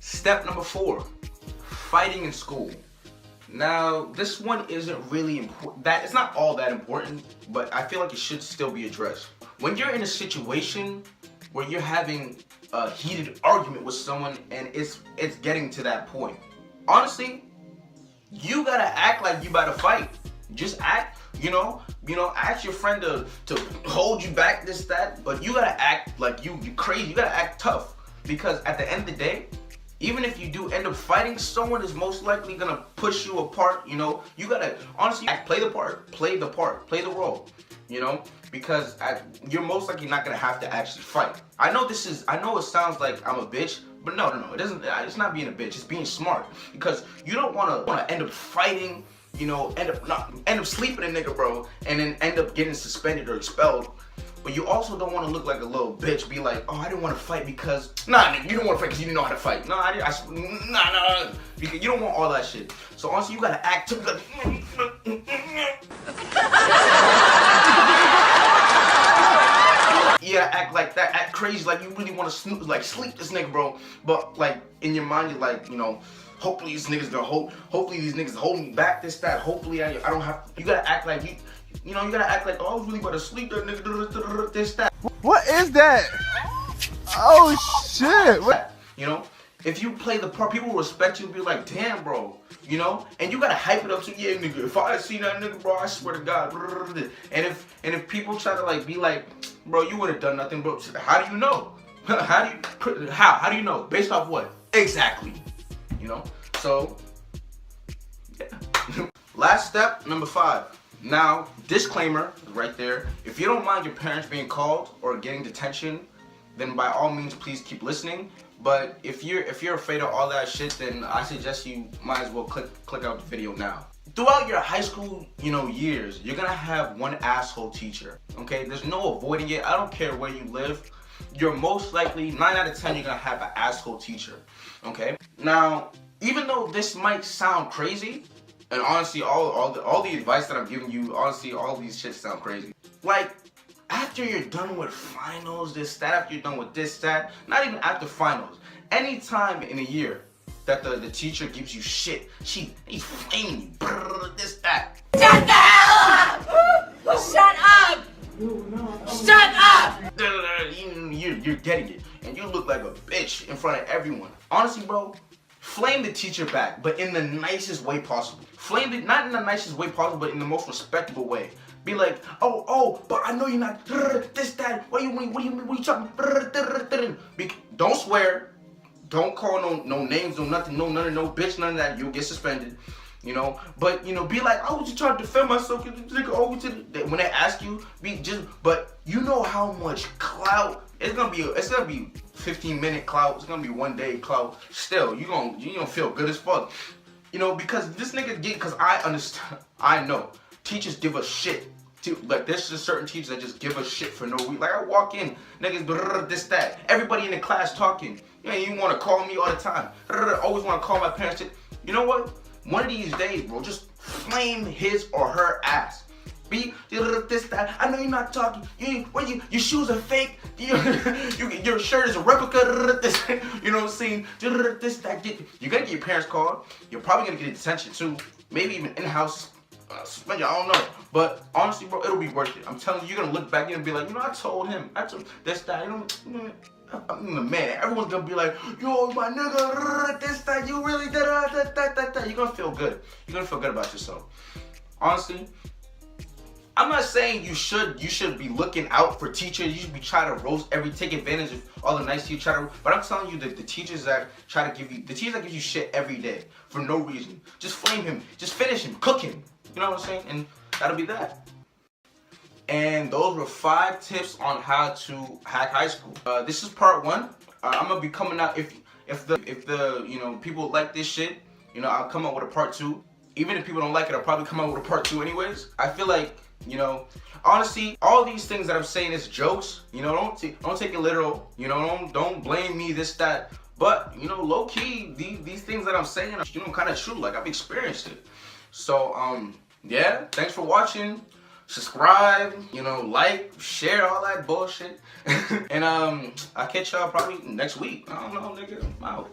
Step number 4, fighting in school. Now, this one isn't really important. It's not all that important, but I feel like it should still be addressed. When you're in a situation where you're having a heated argument with someone and it's getting to that point, honestly, you gotta act like you about to fight. Just act, ask your friend to hold you back, this, that, but you gotta act like you crazy. You gotta act tough, because at the end of the day, even if you do end up fighting, someone is most likely gonna push you apart. You gotta honestly play the part, play the role. Because you're most likely not gonna have to actually fight. I know it sounds like I'm a bitch, but no, it doesn't. It's not being a bitch. It's being smart, because you don't wanna end up fighting. End up sleeping a nigga, bro, and then end up getting suspended or expelled. But you also don't want to look like a little bitch, be like, oh, I didn't want to fight because, nah, nigga, you don't want to fight because you didn't know how to fight. Nah, nah, because you don't want all that shit. So honestly, you gotta act tough. You gotta act like that, act crazy, like you really want to sleep this nigga, bro. But like in your mind, you're like, hopefully these niggas hopefully these niggas hold me back, this, that. Hopefully I don't have. You gotta act like you gotta act like, oh, I was really about to sleep that nigga, this, that. What is that? Oh shit! What? If you play the part, people will respect you and be like, damn, bro, and you gotta hype it up to, yeah, nigga, if I see that nigga, bro, I swear to God, and if people try to like be like, bro, you would have done nothing, bro, how do you know? How do you know? Based off what? Exactly. So yeah. Last step, number 5. Now, disclaimer right there. If you don't mind your parents being called or getting detention, then by all means, please keep listening. But if you're afraid of all that shit, then I suggest you might as well click out the video now. Throughout your high school, years, you're gonna have one asshole teacher. Okay, there's no avoiding it. I don't care where you live. You're most likely 9 out of 10 you're gonna have an asshole teacher. Okay. Now, even though this might sound crazy, and honestly, all the advice that I'm giving you, honestly, all these shit sound crazy. Like, after you're done with finals, this, that, after you're done with this, that, not even after finals, any time in a year that the teacher gives you shit, he's flaming you, brrr, this, that. Shut the hell up! Shut up! Shut up! You're getting it, and you look like a bitch in front of everyone. Honestly, bro, flame the teacher back, but in the nicest way possible. Flame it, not in the nicest way possible, but in the most respectable way. Be like, oh, but I know you're not this, that. What you talking? Don't swear. Don't call no names, no nothing, no bitch, none of that. You'll get suspended. But be like, I was just trying to defend myself. When they ask you, but you know how much clout. It's gonna be 15-minute clout. It's gonna be 1 day clout. Still, you gonna feel good as fuck. Because this nigga because I understand. I know teachers give a shit. Like, there's just certain teachers that just give a shit for no reason. Like, I walk in, niggas, this, that. Everybody in the class talking. You want to call me all the time. Always want to call my parents. You know what? One of these days, bro, just flame his or her ass. Be this, that. I know you're not talking. Your shoes are fake. Your shirt is a replica. This, you know what I'm saying? This, that. You're gonna get your parents called. You're probably gonna get detention too. Maybe even in-house suspension. I don't know. But honestly, bro, it'll be worth it. I'm telling you, you're gonna look back and be like, I told him. I told this, that. I'm the man. Everyone's gonna be like, yo, my nigga, this, that. You really did that. You're gonna feel good. You're gonna feel good about yourself. Honestly. I'm not saying you should be looking out for teachers. You should be trying to take advantage of all the nice teachers. But I'm telling you that the teachers that give you shit every day for no reason, just flame him, just finish him, cook him. You know what I'm saying? And that'll be that. And those were 5 tips on how to hack high school. This is part 1. I'm gonna be coming out if the people like this shit. I'll come out with a part 2. Even if people don't like it, I'll probably come out with a part 2 anyways. I feel like. Honestly, all these things that I'm saying is jokes. Don't take it literal. Don't blame me, this, that. But low key, these things that I'm saying are kind of true. Like, I've experienced it. So yeah, thanks for watching. Subscribe, like, share, all that bullshit. And I'll catch y'all probably next week. I don't know, nigga. I'm out.